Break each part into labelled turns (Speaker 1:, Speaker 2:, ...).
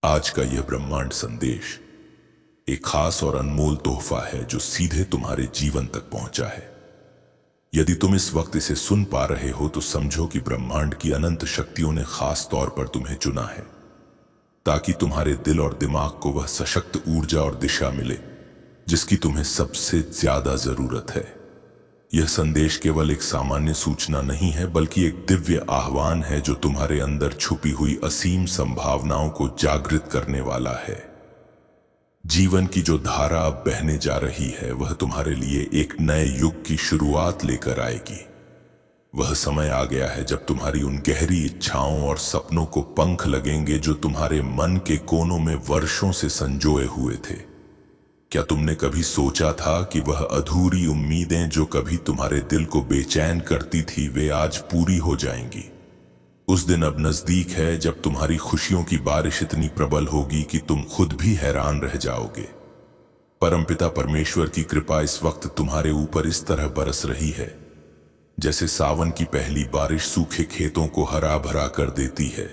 Speaker 1: आज का यह ब्रह्मांड संदेश एक खास और अनमोल तोहफा है जो सीधे तुम्हारे जीवन तक पहुंचा है। यदि तुम इस वक्त इसे सुन पा रहे हो तो समझो कि ब्रह्मांड की अनंत शक्तियों ने खास तौर पर तुम्हें चुना है ताकि तुम्हारे दिल और दिमाग को वह सशक्त ऊर्जा और दिशा मिले जिसकी तुम्हें सबसे ज्यादा जरूरत है। यह संदेश केवल एक सामान्य सूचना नहीं है बल्कि एक दिव्य आह्वान है जो तुम्हारे अंदर छुपी हुई असीम संभावनाओं को जागृत करने वाला है। जीवन की जो धारा अब बहने जा रही है वह तुम्हारे लिए एक नए युग की शुरुआत लेकर आएगी। वह समय आ गया है जब तुम्हारी उन गहरी इच्छाओं और सपनों को पंख लगेंगे जो तुम्हारे मन के कोनों में वर्षों से संजोए हुए थे। क्या तुमने कभी सोचा था कि वह अधूरी उम्मीदें जो कभी तुम्हारे दिल को बेचैन करती थी वे आज पूरी हो जाएंगी? उस दिन अब नजदीक है जब तुम्हारी खुशियों की बारिश इतनी प्रबल होगी कि तुम खुद भी हैरान रह जाओगे। परमपिता परमेश्वर की कृपा इस वक्त तुम्हारे ऊपर इस तरह बरस रही है जैसे सावन की पहली बारिश सूखे खेतों को हरा भरा कर देती है।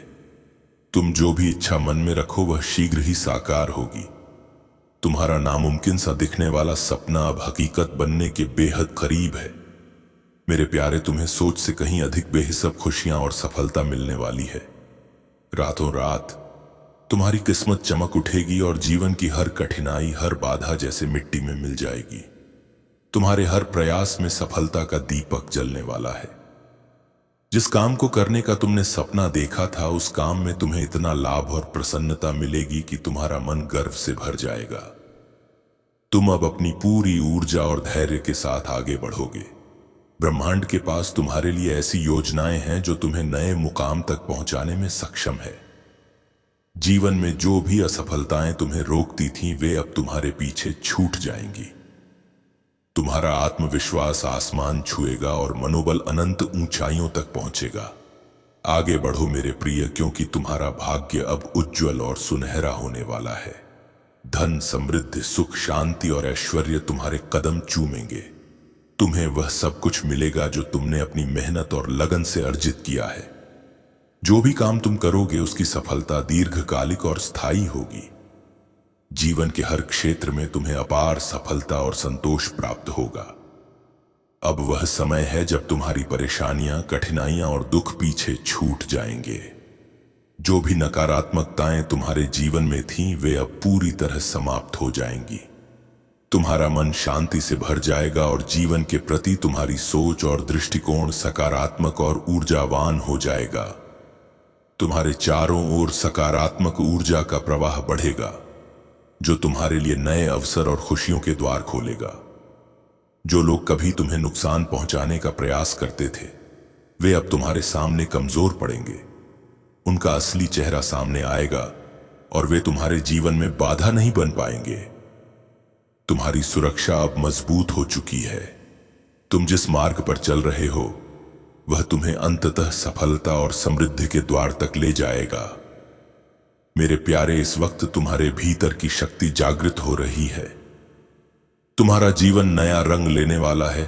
Speaker 1: तुम जो भी इच्छा मन में रखो वह शीघ्र ही साकार होगी। तुम्हारा नामुमकिन सा दिखने वाला सपना अब हकीकत बनने के बेहद करीब है। मेरे प्यारे, तुम्हें सोच से कहीं अधिक बेहिसाब खुशियां और सफलता मिलने वाली है। रातों रात तुम्हारी किस्मत चमक उठेगी और जीवन की हर कठिनाई, हर बाधा जैसे मिट्टी में मिल जाएगी। तुम्हारे हर प्रयास में सफलता का दीपक जलने वाला है। जिस काम को करने का तुमने सपना देखा था उस काम में तुम्हें इतना लाभ और प्रसन्नता मिलेगी कि तुम्हारा मन गर्व से भर जाएगा। तुम अब अपनी पूरी ऊर्जा और धैर्य के साथ आगे बढ़ोगे। ब्रह्मांड के पास तुम्हारे लिए ऐसी योजनाएं हैं जो तुम्हें नए मुकाम तक पहुंचाने में सक्षम है। जीवन में जो भी असफलताएं तुम्हें रोकती थीं वे अब तुम्हारे पीछे छूट जाएंगी। तुम्हारा आत्मविश्वास आसमान छुएगा और मनोबल अनंत ऊंचाइयों तक पहुंचेगा। आगे बढ़ो मेरे प्रिय, क्योंकि तुम्हारा भाग्य अब उज्जवल और सुनहरा होने वाला है। धन, समृद्धि, सुख, शांति और ऐश्वर्य तुम्हारे कदम चूमेंगे। तुम्हें वह सब कुछ मिलेगा जो तुमने अपनी मेहनत और लगन से अर्जित किया है। जो भी काम तुम करोगे उसकी सफलता दीर्घकालिक और स्थायी होगी। जीवन के हर क्षेत्र में तुम्हें अपार सफलता और संतोष प्राप्त होगा। अब वह समय है जब तुम्हारी परेशानियां, कठिनाइयां और दुख पीछे छूट जाएंगे। जो भी नकारात्मकताएं तुम्हारे जीवन में थीं वे अब पूरी तरह समाप्त हो जाएंगी। तुम्हारा मन शांति से भर जाएगा और जीवन के प्रति तुम्हारी सोच और दृष्टिकोण सकारात्मक और ऊर्जावान हो जाएगा। तुम्हारे चारों ओर सकारात्मक ऊर्जा का प्रवाह बढ़ेगा जो तुम्हारे लिए नए अवसर और खुशियों के द्वार खोलेगा। जो लोग कभी तुम्हें नुकसान पहुंचाने का प्रयास करते थे वे अब तुम्हारे सामने कमजोर पड़ेंगे। उनका असली चेहरा सामने आएगा और वे तुम्हारे जीवन में बाधा नहीं बन पाएंगे। तुम्हारी सुरक्षा अब मजबूत हो चुकी है। तुम जिस मार्ग पर चल रहे हो वह तुम्हें अंततः सफलता और समृद्धि के द्वार तक ले जाएगा। मेरे प्यारे, इस वक्त तुम्हारे भीतर की शक्ति जागृत हो रही है। तुम्हारा जीवन नया रंग लेने वाला है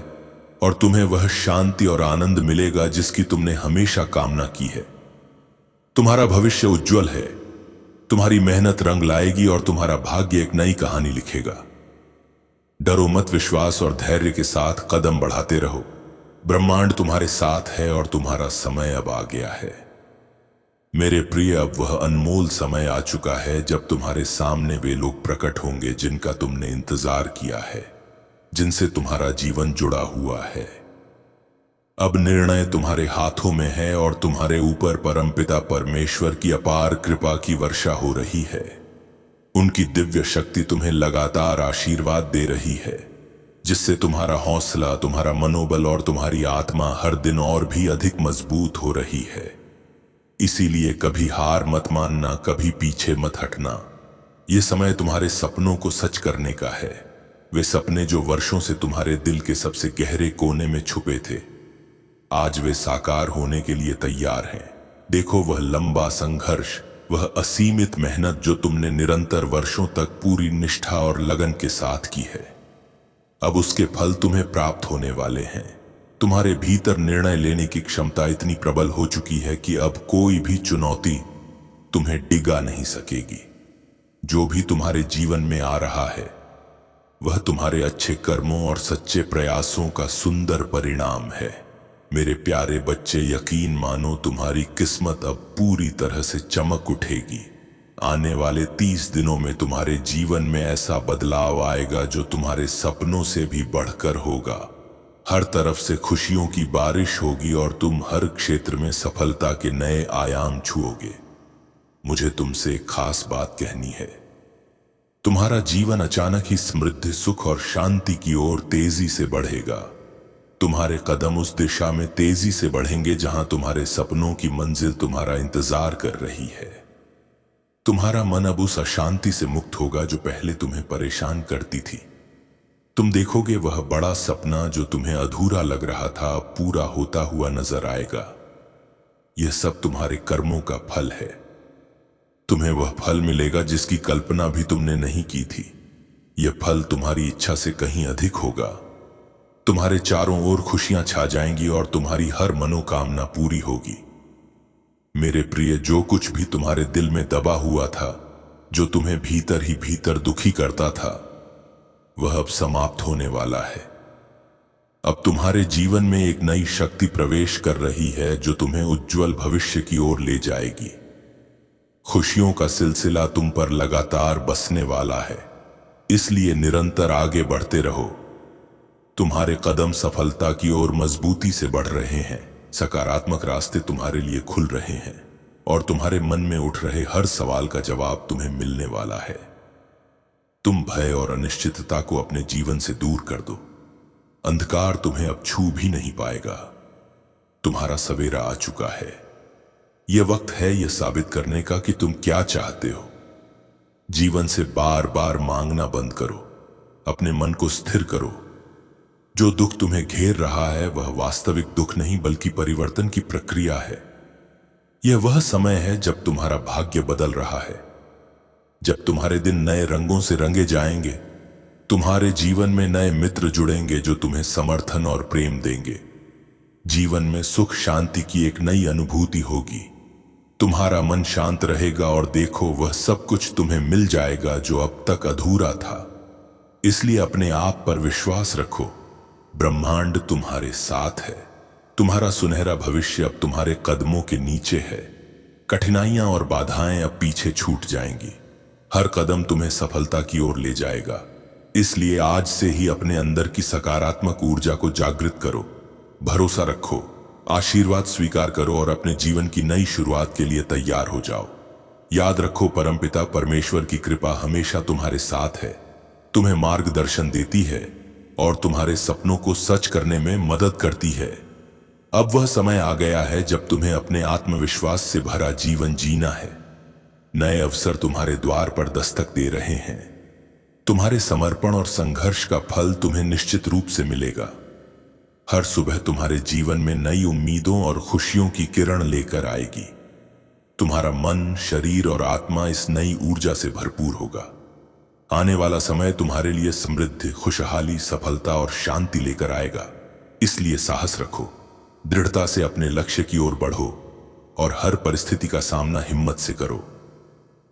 Speaker 1: और तुम्हें वह शांति और आनंद मिलेगा जिसकी तुमने हमेशा कामना की है। तुम्हारा भविष्य उज्जवल है। तुम्हारी मेहनत रंग लाएगी और तुम्हारा भाग्य एक नई कहानी लिखेगा। डरो मत, विश्वास और धैर्य के साथ कदम बढ़ाते रहो। ब्रह्मांड तुम्हारे साथ है और तुम्हारा समय अब आ गया है। मेरे प्रिय, अब वह अनमोल समय आ चुका है जब तुम्हारे सामने वे लोग प्रकट होंगे जिनका तुमने इंतजार किया है, जिनसे तुम्हारा जीवन जुड़ा हुआ है। अब निर्णय तुम्हारे हाथों में है और तुम्हारे ऊपर परमपिता परमेश्वर की अपार कृपा की वर्षा हो रही है। उनकी दिव्य शक्ति तुम्हें लगातार आशीर्वाद दे रही है जिससे तुम्हारा हौसला, तुम्हारा मनोबल और तुम्हारी आत्मा हर दिन और भी अधिक मजबूत हो रही है। इसीलिए कभी हार मत मानना, कभी पीछे मत हटना। ये समय तुम्हारे सपनों को सच करने का है। वे सपने जो वर्षों से तुम्हारे दिल के सबसे गहरे कोने में छुपे थे आज वे साकार होने के लिए तैयार हैं। देखो, वह लंबा संघर्ष, वह असीमित मेहनत जो तुमने निरंतर वर्षों तक पूरी निष्ठा और लगन के साथ की है, अब उसके फल तुम्हें प्राप्त होने वाले हैं। तुम्हारे भीतर निर्णय लेने की क्षमता इतनी प्रबल हो चुकी है कि अब कोई भी चुनौती तुम्हें डिगा नहीं सकेगी। जो भी तुम्हारे जीवन में आ रहा है वह तुम्हारे अच्छे कर्मों और सच्चे प्रयासों का सुंदर परिणाम है। मेरे प्यारे बच्चे, यकीन मानो तुम्हारी किस्मत अब पूरी तरह से चमक उठेगी। आने वाले 30 दिनों में तुम्हारे जीवन में ऐसा बदलाव आएगा जो तुम्हारे सपनों से भी बढ़कर होगा। हर तरफ से खुशियों की बारिश होगी और तुम हर क्षेत्र में सफलता के नए आयाम छुओगे। मुझे तुमसे एक खास बात कहनी है। तुम्हारा जीवन अचानक ही समृद्धि, सुख और शांति की ओर तेजी से बढ़ेगा। तुम्हारे कदम उस दिशा में तेजी से बढ़ेंगे जहां तुम्हारे सपनों की मंजिल तुम्हारा इंतजार कर रही है। तुम्हारा मन अब उस अशांति से मुक्त होगा जो पहले तुम्हें परेशान करती थी। तुम देखोगे वह बड़ा सपना जो तुम्हें अधूरा लग रहा था अब पूरा होता हुआ नजर आएगा। यह सब तुम्हारे कर्मों का फल है। तुम्हें वह फल मिलेगा जिसकी कल्पना भी तुमने नहीं की थी। यह फल तुम्हारी इच्छा से कहीं अधिक होगा। तुम्हारे चारों ओर खुशियां छा जाएंगी और तुम्हारी हर मनोकामना पूरी होगी। मेरे प्रिय, जो कुछ भी तुम्हारे दिल में दबा हुआ था, जो तुम्हें भीतर ही भीतर दुखी करता था, वह अब समाप्त होने वाला है। अब तुम्हारे जीवन में एक नई शक्ति प्रवेश कर रही है जो तुम्हें उज्जवल भविष्य की ओर ले जाएगी। खुशियों का सिलसिला तुम पर लगातार बसने वाला है, इसलिए निरंतर आगे बढ़ते रहो। तुम्हारे कदम सफलता की ओर मजबूती से बढ़ रहे हैं। सकारात्मक रास्ते तुम्हारे लिए खुल रहे हैं और तुम्हारे मन में उठ रहे हर सवाल का जवाब तुम्हें मिलने वाला है। तुम भय और अनिश्चितता को अपने जीवन से दूर कर दो। अंधकार तुम्हें अब छू भी नहीं पाएगा। तुम्हारा सवेरा आ चुका है। यह वक्त है यह साबित करने का कि तुम क्या चाहते हो। जीवन से बार बार मांगना बंद करो। अपने मन को स्थिर करो। जो दुख तुम्हें घेर रहा है वह वास्तविक दुख नहीं बल्कि परिवर्तन की प्रक्रिया है। यह वह समय है जब तुम्हारा भाग्य बदल रहा है, जब तुम्हारे दिन नए रंगों से रंगे जाएंगे। तुम्हारे जीवन में नए मित्र जुड़ेंगे जो तुम्हें समर्थन और प्रेम देंगे। जीवन में सुख शांति की एक नई अनुभूति होगी। तुम्हारा मन शांत रहेगा और देखो वह सब कुछ तुम्हें मिल जाएगा जो अब तक अधूरा था। इसलिए अपने आप पर विश्वास रखो। ब्रह्मांड तुम्हारे साथ है। तुम्हारा सुनहरा भविष्य अब तुम्हारे कदमों के नीचे है। कठिनाइयां और बाधाएं अब पीछे छूट जाएंगी। हर कदम तुम्हें सफलता की ओर ले जाएगा। इसलिए आज से ही अपने अंदर की सकारात्मक ऊर्जा को जागृत करो। भरोसा रखो, आशीर्वाद स्वीकार करो और अपने जीवन की नई शुरुआत के लिए तैयार हो जाओ। याद रखो, परमपिता परमेश्वर की कृपा हमेशा तुम्हारे साथ है, तुम्हें मार्गदर्शन देती है और तुम्हारे सपनों को सच करने में मदद करती है। अब वह समय आ गया है जब तुम्हें अपने आत्मविश्वास से भरा जीवन जीना है। नए अवसर तुम्हारे द्वार पर दस्तक दे रहे हैं। तुम्हारे समर्पण और संघर्ष का फल तुम्हें निश्चित रूप से मिलेगा। हर सुबह तुम्हारे जीवन में नई उम्मीदों और खुशियों की किरण लेकर आएगी। तुम्हारा मन, शरीर और आत्मा इस नई ऊर्जा से भरपूर होगा। आने वाला समय तुम्हारे लिए समृद्धि, खुशहाली, सफलता और शांति लेकर आएगा। इसलिए साहस रखो, दृढ़ता से अपने लक्ष्य की ओर बढ़ो और हर परिस्थिति का सामना हिम्मत से करो।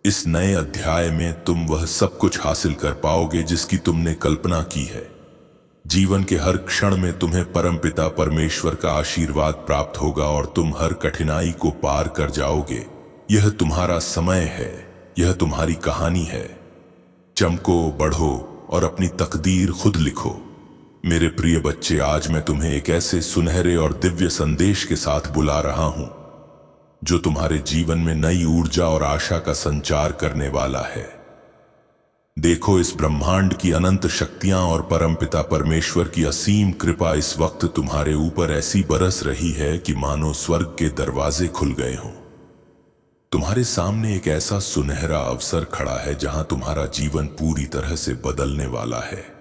Speaker 1: इस नए अध्याय में तुम वह सब कुछ हासिल कर पाओगे जिसकी तुमने कल्पना की है। जीवन के हर क्षण में तुम्हें परमपिता परमेश्वर का आशीर्वाद प्राप्त होगा और तुम हर कठिनाई को पार कर जाओगे। यह तुम्हारा समय है, यह तुम्हारी कहानी है। चमको, बढ़ो और अपनी तकदीर खुद लिखो। मेरे प्रिय बच्चे, आज मैं तुम्हें एक ऐसे सुनहरे और दिव्य संदेश के साथ बुला रहा हूं जो तुम्हारे जीवन में नई ऊर्जा और आशा का संचार करने वाला है। देखो, इस ब्रह्मांड की अनंत शक्तियां और परमपिता परमेश्वर की असीम कृपा इस वक्त तुम्हारे ऊपर ऐसी बरस रही है कि मानो स्वर्ग के दरवाजे खुल गए हों। तुम्हारे सामने एक ऐसा सुनहरा अवसर खड़ा है जहां तुम्हारा जीवन पूरी तरह से बदलने वाला है।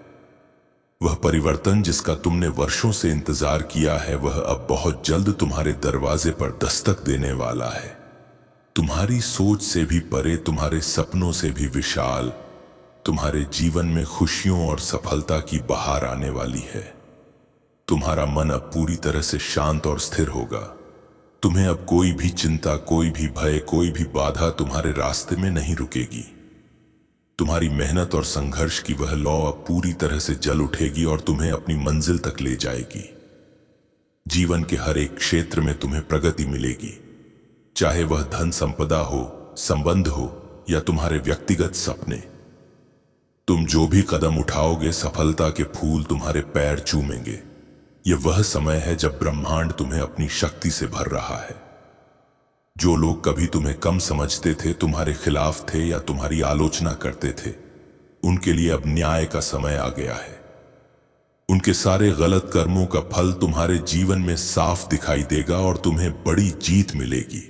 Speaker 1: वह परिवर्तन जिसका तुमने वर्षों से इंतजार किया है, वह अब बहुत जल्द तुम्हारे दरवाजे पर दस्तक देने वाला है। तुम्हारी सोच से भी परे, तुम्हारे सपनों से भी विशाल, तुम्हारे जीवन में खुशियों और सफलता की बहार आने वाली है। तुम्हारा मन अब पूरी तरह से शांत और स्थिर होगा। तुम्हें अब कोई भी चिंता, कोई भी भय, कोई भी बाधा तुम्हारे रास्ते में नहीं रुकेगी। तुम्हारी मेहनत और संघर्ष की वह लौ अब पूरी तरह से जल उठेगी और तुम्हें अपनी मंजिल तक ले जाएगी। जीवन के हर एक क्षेत्र में तुम्हें प्रगति मिलेगी, चाहे वह धन संपदा हो, संबंध हो या तुम्हारे व्यक्तिगत सपने। तुम जो भी कदम उठाओगे, सफलता के फूल तुम्हारे पैर चूमेंगे। यह वह समय है जब ब्रह्मांड तुम्हें अपनी शक्ति से भर रहा है। जो लोग कभी तुम्हें कम समझते थे, तुम्हारे खिलाफ थे या तुम्हारी आलोचना करते थे, उनके लिए अब न्याय का समय आ गया है। उनके सारे गलत कर्मों का फल तुम्हारे जीवन में साफ दिखाई देगा और तुम्हें बड़ी जीत मिलेगी।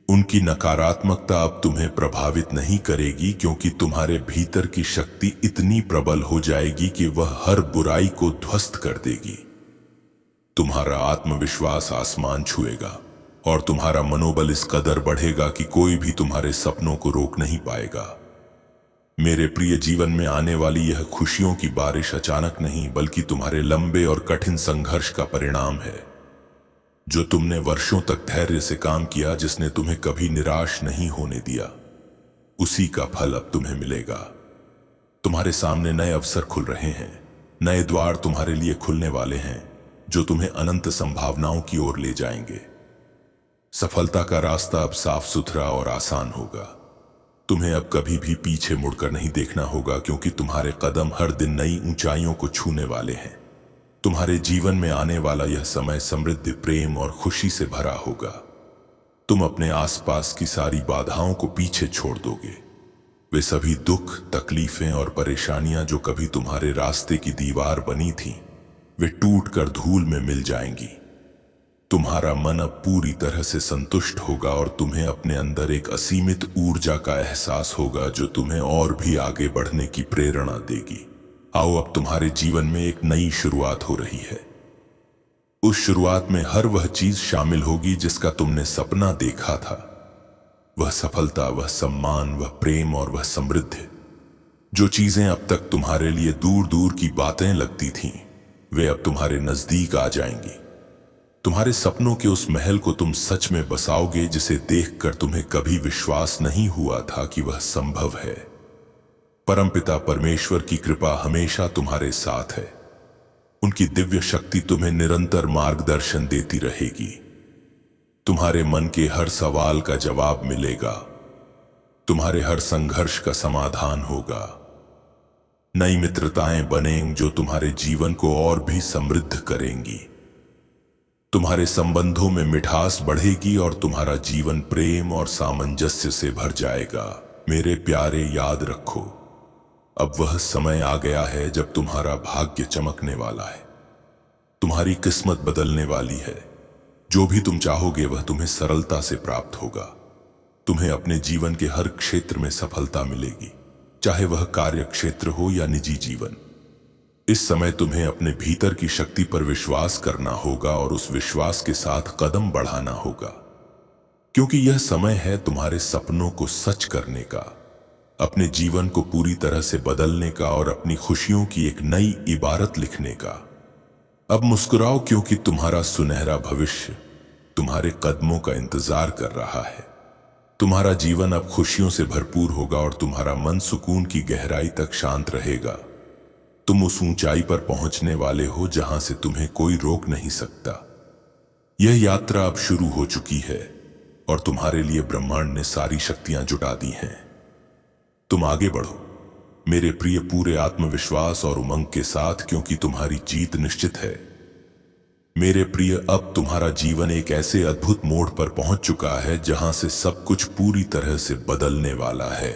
Speaker 1: उनकी नकारात्मकता अब तुम्हें प्रभावित नहीं करेगी, क्योंकि तुम्हारे भीतर की शक्ति इतनी प्रबल हो जाएगी कि वह हर बुराई को ध्वस्त कर देगी। तुम्हारा आत्मविश्वास आसमान छुएगा और तुम्हारा मनोबल इस कदर बढ़ेगा कि कोई भी तुम्हारे सपनों को रोक नहीं पाएगा। मेरे प्रिय, जीवन में आने वाली यह खुशियों की बारिश अचानक नहीं, बल्कि तुम्हारे लंबे और कठिन संघर्ष का परिणाम है। जो तुमने वर्षों तक धैर्य से काम किया, जिसने तुम्हें कभी निराश नहीं होने दिया, उसी का फल अब तुम्हें मिलेगा। तुम्हारे सामने नए अवसर खुल रहे हैं, नए द्वार तुम्हारे लिए खुलने वाले हैं, जो तुम्हें अनंत संभावनाओं की ओर ले जाएंगे। सफलता का रास्ता अब साफ सुथरा और आसान होगा। तुम्हें अब कभी भी पीछे मुड़कर नहीं देखना होगा, क्योंकि तुम्हारे कदम हर दिन नई ऊंचाइयों को छूने वाले हैं। तुम्हारे जीवन में आने वाला यह समय समृद्धि, प्रेम और खुशी से भरा होगा। तुम अपने आसपास की सारी बाधाओं को पीछे छोड़ दोगे। वे सभी दुख, तकलीफें और परेशानियां जो कभी तुम्हारे रास्ते की दीवार बनी थीं, वे टूटकर धूल में मिल जाएंगी। तुम्हारा मन अब पूरी तरह से संतुष्ट होगा और तुम्हें अपने अंदर एक असीमित ऊर्जा का एहसास होगा, जो तुम्हें और भी आगे बढ़ने की प्रेरणा देगी। आओ, अब तुम्हारे जीवन में एक नई शुरुआत हो रही है। उस शुरुआत में हर वह चीज शामिल होगी जिसका तुमने सपना देखा था। वह सफलता, वह सम्मान, वह प्रेम और वह समृद्धि। जो चीजें अब तक तुम्हारे लिए दूर दूर की बातें लगती थीं, वे अब तुम्हारे नजदीक आ जाएंगी। तुम्हारे सपनों के उस महल को तुम सच में बसाओगे, जिसे देखकर तुम्हें कभी विश्वास नहीं हुआ था कि वह संभव है। परमपिता परमेश्वर की कृपा हमेशा तुम्हारे साथ है। उनकी दिव्य शक्ति तुम्हें निरंतर मार्गदर्शन देती रहेगी। तुम्हारे मन के हर सवाल का जवाब मिलेगा। तुम्हारे हर संघर्ष का समाधान होगा। नई मित्रताएं बनेंगी जो तुम्हारे जीवन को और भी समृद्ध करेंगी। तुम्हारे संबंधों में मिठास बढ़ेगी और तुम्हारा जीवन प्रेम और सामंजस्य से भर जाएगा। मेरे प्यारे, याद रखो, अब वह समय आ गया है जब तुम्हारा भाग्य चमकने वाला है। तुम्हारी किस्मत बदलने वाली है। जो भी तुम चाहोगे वह तुम्हें सरलता से प्राप्त होगा। तुम्हें अपने जीवन के हर क्षेत्र में सफलता मिलेगी, चाहे वह कार्य क्षेत्र हो या निजी जीवन। इस समय तुम्हें अपने भीतर की शक्ति पर विश्वास करना होगा और उस विश्वास के साथ कदम बढ़ाना होगा, क्योंकि यह समय है तुम्हारे सपनों को सच करने का, अपने जीवन को पूरी तरह से बदलने का और अपनी खुशियों की एक नई इबारत लिखने का। अब मुस्कुराओ, क्योंकि तुम्हारा सुनहरा भविष्य तुम्हारे कदमों का इंतजार कर रहा है। तुम्हारा जीवन अब खुशियों से भरपूर होगा और तुम्हारा मन सुकून की गहराई तक शांत रहेगा। तुम उस ऊंचाई पर पहुंचने वाले हो जहां से तुम्हें कोई रोक नहीं सकता। यह यात्रा अब शुरू हो चुकी है और तुम्हारे लिए ब्रह्मांड ने सारी शक्तियां जुटा दी हैं। तुम आगे बढ़ो मेरे प्रिय, पूरे आत्मविश्वास और उमंग के साथ, क्योंकि तुम्हारी जीत निश्चित है। मेरे प्रिय, अब तुम्हारा जीवन एक ऐसे अद्भुत मोड़ पर पहुंच चुका है जहां से सब कुछ पूरी तरह से बदलने वाला है।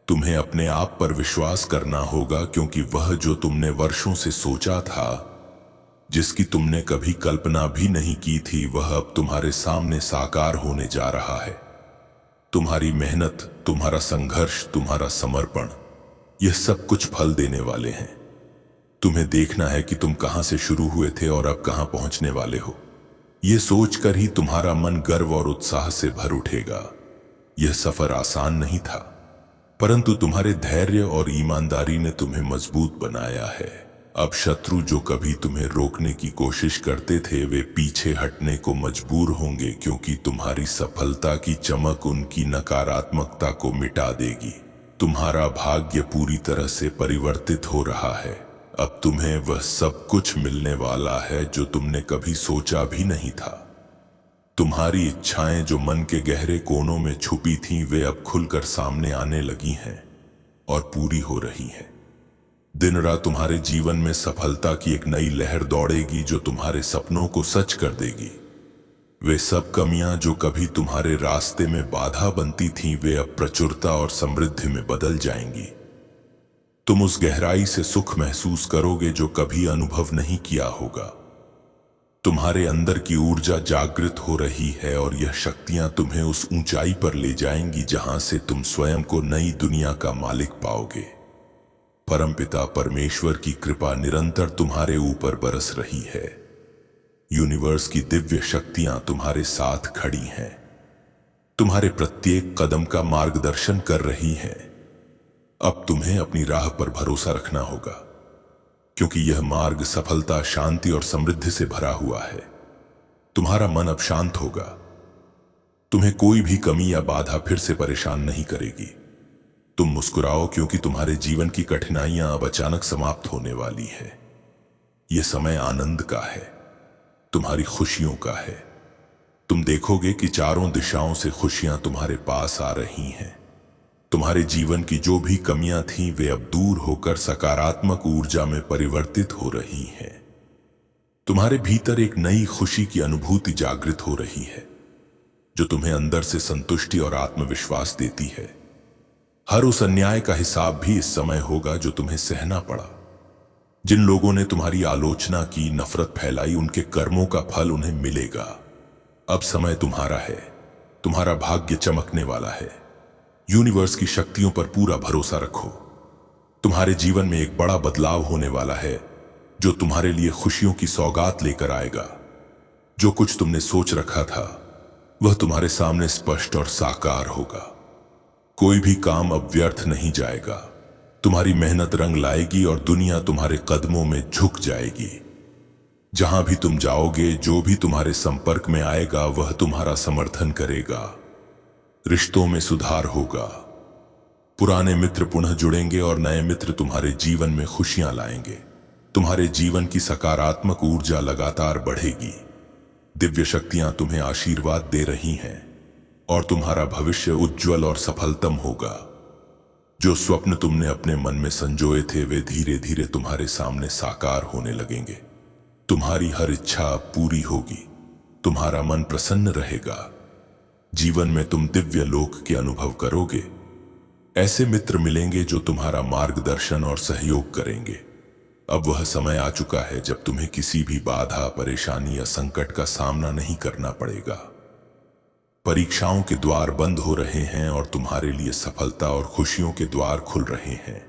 Speaker 1: तुम्हें अपने आप पर विश्वास करना होगा, क्योंकि वह जो तुमने वर्षों से सोचा था, जिसकी तुमने कभी कल्पना भी नहीं की थी, वह अब तुम्हारे सामने साकार होने जा रहा है। तुम्हारी मेहनत, तुम्हारा संघर्ष, तुम्हारा समर्पण, यह सब कुछ फल देने वाले हैं। तुम्हें देखना है कि तुम कहां से शुरू हुए थे और अब कहां पहुंचने वाले हो। यह सोचकर ही तुम्हारा मन गर्व और उत्साह से भर उठेगा। यह सफर आसान नहीं था, परंतु तुम्हारे धैर्य और ईमानदारी ने तुम्हें मजबूत बनाया है। अब शत्रु जो कभी तुम्हें रोकने की कोशिश करते थे, वे पीछे हटने को मजबूर होंगे, क्योंकि तुम्हारी सफलता की चमक उनकी नकारात्मकता को मिटा देगी। तुम्हारा भाग्य पूरी तरह से परिवर्तित हो रहा है। अब तुम्हें वह सब कुछ मिलने वाला है जो तुमने कभी सोचा भी नहीं था। तुम्हारी इच्छाएं जो मन के गहरे कोनों में छुपी थीं, वे अब खुलकर सामने आने लगी हैं और पूरी हो रही हैं। दिन रात तुम्हारे जीवन में सफलता की एक नई लहर दौड़ेगी जो तुम्हारे सपनों को सच कर देगी। वे सब कमियां जो कभी तुम्हारे रास्ते में बाधा बनती थीं, वे अब प्रचुरता और समृद्धि में बदल जाएंगी। तुम उस गहराई से सुख महसूस करोगे जो कभी अनुभव नहीं किया होगा। तुम्हारे अंदर की ऊर्जा जागृत हो रही है और यह शक्तियां तुम्हें उस ऊंचाई पर ले जाएंगी जहां से तुम स्वयं को नई दुनिया का मालिक पाओगे। परमपिता परमेश्वर की कृपा निरंतर तुम्हारे ऊपर बरस रही है। यूनिवर्स की दिव्य शक्तियां तुम्हारे साथ खड़ी हैं, तुम्हारे प्रत्येक कदम का मार्गदर्शन कर रही हैं। अब तुम्हें अपनी राह पर भरोसा रखना होगा, क्योंकि यह मार्ग सफलता, शांति और समृद्धि से भरा हुआ है। तुम्हारा मन अब शांत होगा। तुम्हें कोई भी कमी या बाधा फिर से परेशान नहीं करेगी। तुम मुस्कुराओ, क्योंकि तुम्हारे जीवन की कठिनाइयां अब अचानक समाप्त होने वाली है। यह समय आनंद का है, तुम्हारी खुशियों का है। तुम देखोगे कि चारों दिशाओं से खुशियां तुम्हारे पास आ रही हैं। तुम्हारे जीवन की जो भी कमियां थीं, वे अब दूर होकर सकारात्मक ऊर्जा में परिवर्तित हो रही हैं। तुम्हारे भीतर एक नई खुशी की अनुभूति जागृत हो रही है, जो तुम्हें अंदर से संतुष्टि और आत्मविश्वास देती है। हर उस अन्याय का हिसाब भी इस समय होगा जो तुम्हें सहना पड़ा। जिन लोगों ने तुम्हारी आलोचना की, नफरत फैलाई, उनके कर्मों का फल उन्हें मिलेगा। अब समय तुम्हारा है, तुम्हारा भाग्य चमकने वाला है। यूनिवर्स की शक्तियों पर पूरा भरोसा रखो। तुम्हारे जीवन में एक बड़ा बदलाव होने वाला है जो तुम्हारे लिए खुशियों की सौगात लेकर आएगा। जो कुछ तुमने सोच रखा था, वह तुम्हारे सामने स्पष्ट और साकार होगा। कोई भी काम अब व्यर्थ नहीं जाएगा। तुम्हारी मेहनत रंग लाएगी और दुनिया तुम्हारे कदमों में झुक जाएगी। जहां भी तुम जाओगे, जो भी तुम्हारे संपर्क में आएगा, वह तुम्हारा समर्थन करेगा। रिश्तों में सुधार होगा। पुराने मित्र पुनः जुड़ेंगे और नए मित्र तुम्हारे जीवन में खुशियां लाएंगे। तुम्हारे जीवन की सकारात्मक ऊर्जा लगातार बढ़ेगी। दिव्य शक्तियां तुम्हें आशीर्वाद दे रही हैं और तुम्हारा भविष्य उज्जवल और सफलतम होगा। जो स्वप्न तुमने अपने मन में संजोए थे, वे धीरे धीरे तुम्हारे सामने साकार होने लगेंगे। तुम्हारी हर इच्छा पूरी होगी। तुम्हारा मन प्रसन्न रहेगा। जीवन में तुम दिव्य लोक के अनुभव करोगे। ऐसे मित्र मिलेंगे जो तुम्हारा मार्गदर्शन और सहयोग करेंगे। अब वह समय आ चुका है जब तुम्हें किसी भी बाधा, परेशानी या संकट का सामना नहीं करना पड़ेगा। परीक्षाओं के द्वार बंद हो रहे हैं और तुम्हारे लिए सफलता और खुशियों के द्वार खुल रहे हैं।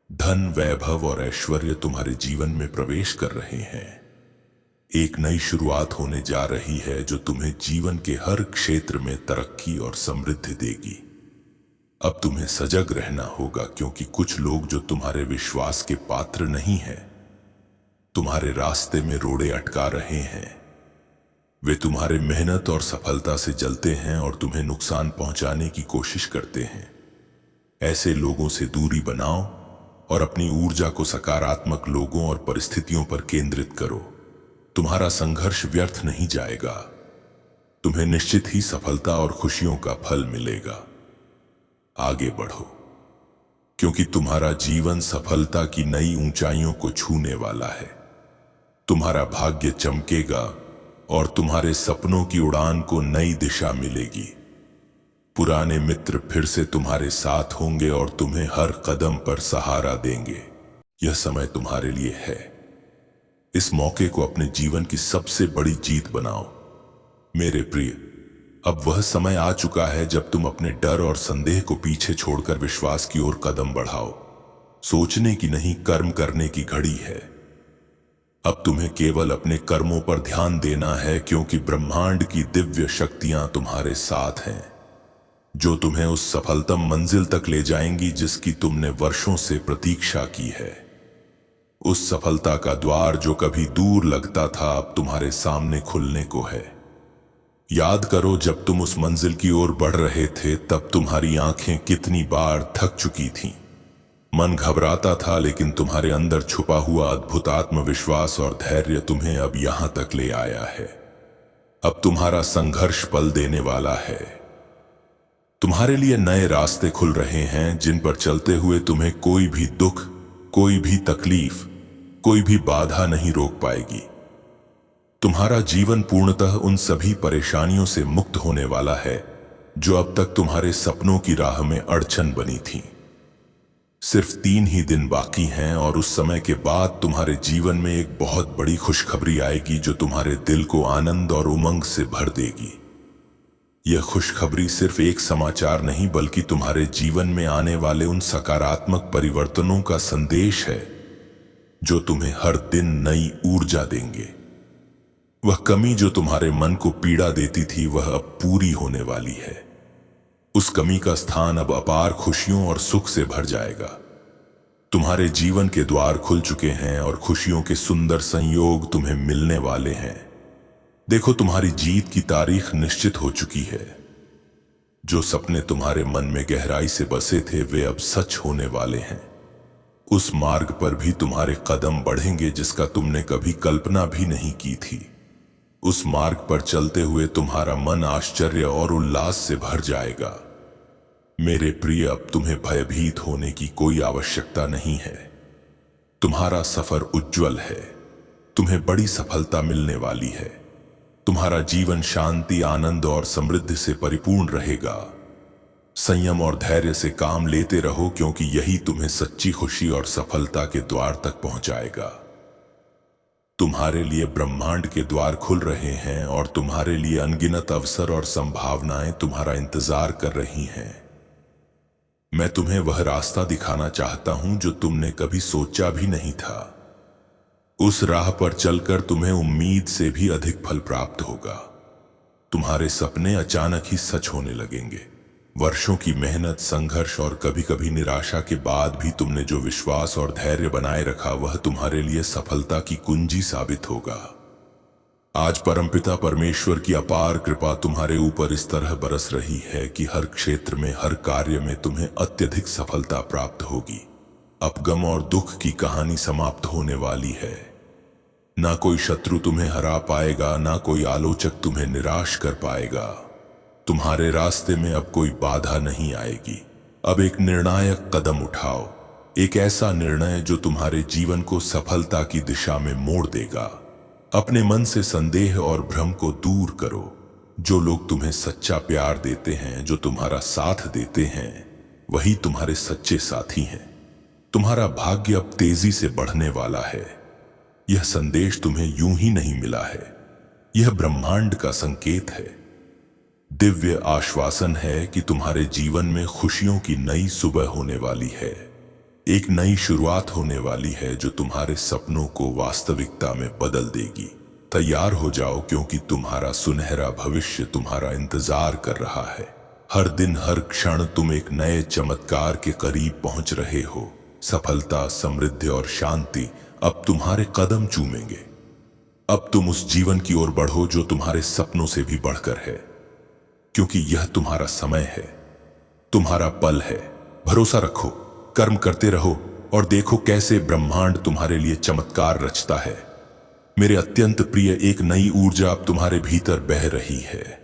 Speaker 1: धन, वैभव और ऐश्वर्य तुम्हारे जीवन में प्रवेश कर रहे हैं। एक नई शुरुआत होने जा रही है जो तुम्हें जीवन के हर क्षेत्र में तरक्की और समृद्धि देगी। अब तुम्हें सजग रहना होगा, क्योंकि कुछ लोग जो तुम्हारे विश्वास के पात्र नहीं हैं, तुम्हारे रास्ते में रोड़े अटका रहे हैं। वे तुम्हारे मेहनत और सफलता से जलते हैं और तुम्हें नुकसान पहुंचाने की कोशिश करते हैं। ऐसे लोगों से दूरी बनाओ और अपनी ऊर्जा को सकारात्मक लोगों और परिस्थितियों पर केंद्रित करो। तुम्हारा संघर्ष व्यर्थ नहीं जाएगा। तुम्हें निश्चित ही सफलता और खुशियों का फल मिलेगा। आगे बढ़ो, क्योंकि तुम्हारा जीवन सफलता की नई ऊंचाइयों को छूने वाला है। तुम्हारा भाग्य चमकेगा और तुम्हारे सपनों की उड़ान को नई दिशा मिलेगी। पुराने मित्र फिर से तुम्हारे साथ होंगे और तुम्हें हर कदम पर सहारा देंगे। यह समय तुम्हारे लिए है। इस मौके को अपने जीवन की सबसे बड़ी जीत बनाओ। मेरे प्रिय, अब वह समय आ चुका है जब तुम अपने डर और संदेह को पीछे छोड़कर विश्वास की ओर कदम बढ़ाओ। सोचने की नहीं, कर्म करने की घड़ी है। अब तुम्हें केवल अपने कर्मों पर ध्यान देना है, क्योंकि ब्रह्मांड की दिव्य शक्तियां तुम्हारे साथ हैं, जो तुम्हें उस सफलतम मंजिल तक ले जाएंगी जिसकी तुमने वर्षों से प्रतीक्षा की है। उस सफलता का द्वार जो कभी दूर लगता था, अब तुम्हारे सामने खुलने को है। याद करो, जब तुम उस मंजिल की ओर बढ़ रहे थे तब तुम्हारी आंखें कितनी बार थक चुकी थीं। मन घबराता था, लेकिन तुम्हारे अंदर छुपा हुआ अद्भुत आत्मविश्वास और धैर्य तुम्हें अब यहां तक ले आया है। अब तुम्हारा संघर्ष पल देने वाला है। तुम्हारे लिए नए रास्ते खुल रहे हैं, जिन पर चलते हुए तुम्हें कोई भी दुख, कोई भी तकलीफ, कोई भी बाधा नहीं रोक पाएगी। तुम्हारा जीवन पूर्णतः उन सभी परेशानियों से मुक्त होने वाला है जो अब तक तुम्हारे सपनों की राह में अड़चन बनी थी। सिर्फ 3 ही दिन बाकी हैं और उस समय के बाद तुम्हारे जीवन में एक बहुत बड़ी खुशखबरी आएगी जो तुम्हारे दिल को आनंद और उमंग से भर देगी। यह खुशखबरी सिर्फ एक समाचार नहीं, बल्कि तुम्हारे जीवन में आने वाले उन सकारात्मक परिवर्तनों का संदेश है जो तुम्हें हर दिन नई ऊर्जा देंगे। वह कमी जो तुम्हारे मन को पीड़ा देती थी, वह अब पूरी होने वाली है। उस कमी का स्थान अब अपार खुशियों और सुख से भर जाएगा। तुम्हारे जीवन के द्वार खुल चुके हैं और खुशियों के सुंदर संयोग तुम्हें मिलने वाले हैं। देखो, तुम्हारी जीत की तारीख निश्चित हो चुकी है। जो सपने तुम्हारे मन में गहराई से बसे थे, वे अब सच होने वाले हैं। उस मार्ग पर भी तुम्हारे कदम बढ़ेंगे जिसका तुमने कभी कल्पना भी नहीं की थी। उस मार्ग पर चलते हुए तुम्हारा मन आश्चर्य और उल्लास से भर जाएगा। मेरे प्रिय, अब तुम्हें भयभीत होने की कोई आवश्यकता नहीं है। तुम्हारा सफर उज्जवल है। तुम्हें बड़ी सफलता मिलने वाली है। तुम्हारा जीवन शांति, आनंद और समृद्धि से परिपूर्ण रहेगा। संयम और धैर्य से काम लेते रहो, क्योंकि यही तुम्हें सच्ची खुशी और सफलता के द्वार तक पहुंचाएगा। तुम्हारे लिए ब्रह्मांड के द्वार खुल रहे हैं और तुम्हारे लिए अनगिनत अवसर और संभावनाएं तुम्हारा इंतजार कर रही हैं। मैं तुम्हें वह रास्ता दिखाना चाहता हूं जो तुमने कभी सोचा भी नहीं था। उस राह पर चलकर तुम्हें उम्मीद से भी अधिक फल प्राप्त होगा। तुम्हारे सपने अचानक ही सच होने लगेंगे। वर्षों की मेहनत, संघर्ष और कभी कभी निराशा के बाद भी तुमने जो विश्वास और धैर्य बनाए रखा, वह तुम्हारे लिए सफलता की कुंजी साबित होगा। आज परमपिता परमेश्वर की अपार कृपा तुम्हारे ऊपर इस तरह बरस रही है कि हर क्षेत्र में, हर कार्य में तुम्हें अत्यधिक सफलता प्राप्त होगी। अब गम और दुख की कहानी समाप्त होने वाली है। ना कोई शत्रु तुम्हें हरा पाएगा, ना कोई आलोचक तुम्हें निराश कर पाएगा। तुम्हारे रास्ते में अब कोई बाधा नहीं आएगी। अब एक निर्णायक कदम उठाओ, एक ऐसा निर्णय जो तुम्हारे जीवन को सफलता की दिशा में मोड़ देगा। अपने मन से संदेह और भ्रम को दूर करो। जो लोग तुम्हें सच्चा प्यार देते हैं, जो तुम्हारा साथ देते हैं, वही तुम्हारे सच्चे साथी हैं। तुम्हारा भाग्य अब तेजी से बढ़ने वाला है। यह संदेश तुम्हें यूं ही नहीं मिला है। यह ब्रह्मांड का संकेत है, दिव्य आश्वासन है कि तुम्हारे जीवन में खुशियों की नई सुबह होने वाली है। एक नई शुरुआत होने वाली है जो तुम्हारे सपनों को वास्तविकता में बदल देगी। तैयार हो जाओ, क्योंकि तुम्हारा सुनहरा भविष्य तुम्हारा इंतजार कर रहा है। हर दिन, हर क्षण तुम एक नए चमत्कार के करीब पहुंच रहे हो। सफलता, समृद्धि और शांति अब तुम्हारे कदम चूमेंगे। अब तुम उस जीवन की ओर बढ़ो जो तुम्हारे सपनों से भी बढ़कर है, क्योंकि यह तुम्हारा समय है, तुम्हारा पल है। भरोसा रखो, कर्म करते रहो और देखो कैसे ब्रह्मांड तुम्हारे लिए चमत्कार रचता है। मेरे अत्यंत प्रिय, एक नई ऊर्जा अब तुम्हारे भीतर बह रही है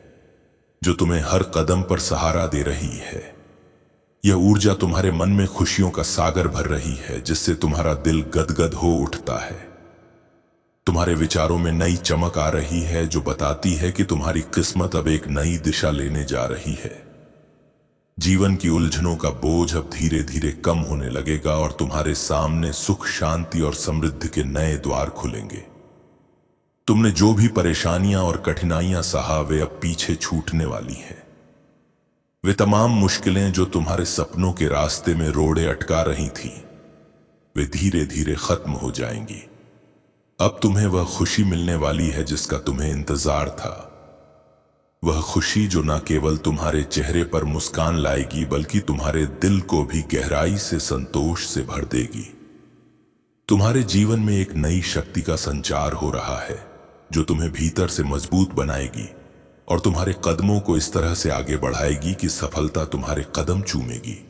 Speaker 1: जो तुम्हें हर कदम पर सहारा दे रही है। यह ऊर्जा तुम्हारे मन में खुशियों का सागर भर रही है, जिससे तुम्हारा दिल गदगद हो उठता है। तुम्हारे विचारों में नई चमक आ रही है जो बताती है कि तुम्हारी किस्मत अब एक नई दिशा लेने जा रही है। जीवन की उलझनों का बोझ अब धीरे धीरे कम होने लगेगा और तुम्हारे सामने सुख, शांति और समृद्धि के नए द्वार खुलेंगे। तुमने जो भी परेशानियां और कठिनाइयां सहा, वे अब पीछे छूटने वाली हैं। वे तमाम मुश्किलें जो तुम्हारे सपनों के रास्ते में रोड़े अटका रही थीं, वे धीरे धीरे खत्म हो जाएंगी। अब तुम्हें वह खुशी मिलने वाली है जिसका तुम्हें इंतजार था। वह खुशी जो न केवल तुम्हारे चेहरे पर मुस्कान लाएगी, बल्कि तुम्हारे दिल को भी गहराई से संतोष से भर देगी। तुम्हारे जीवन में एक नई शक्ति का संचार हो रहा है जो तुम्हें भीतर से मजबूत बनाएगी। और तुम्हारे कदमों को इस तरह से आगे बढ़ाएगी कि सफलता तुम्हारे कदम चूमेगी।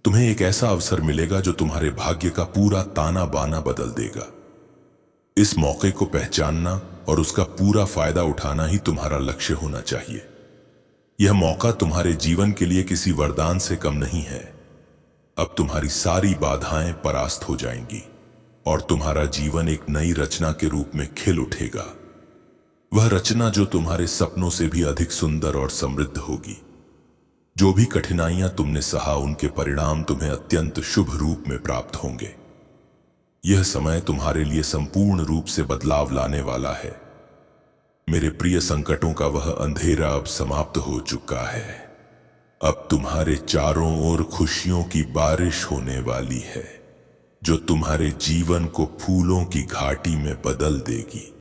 Speaker 1: तुम्हें एक ऐसा अवसर मिलेगा जो तुम्हारे भाग्य का पूरा ताना बाना बदल देगा। इस मौके को पहचानना और उसका पूरा फायदा उठाना ही तुम्हारा लक्ष्य होना चाहिए। यह मौका तुम्हारे जीवन के लिए किसी वरदान से कम नहीं है। अब तुम्हारी सारी बाधाएं परास्त हो जाएंगी और तुम्हारा जीवन एक नई रचना के रूप में खिल उठेगा। वह रचना जो तुम्हारे सपनों से भी अधिक सुंदर और समृद्ध होगी। जो भी कठिनाइयां तुमने सहा, उनके परिणाम तुम्हें अत्यंत शुभ रूप में प्राप्त होंगे। यह समय तुम्हारे लिए संपूर्ण रूप से बदलाव लाने वाला है। मेरे प्रिय, संकटों का वह अंधेरा अब समाप्त हो चुका है। अब तुम्हारे चारों ओर खुशियों की बारिश होने वाली है, जो तुम्हारे जीवन को फूलों की घाटी में बदल देगी।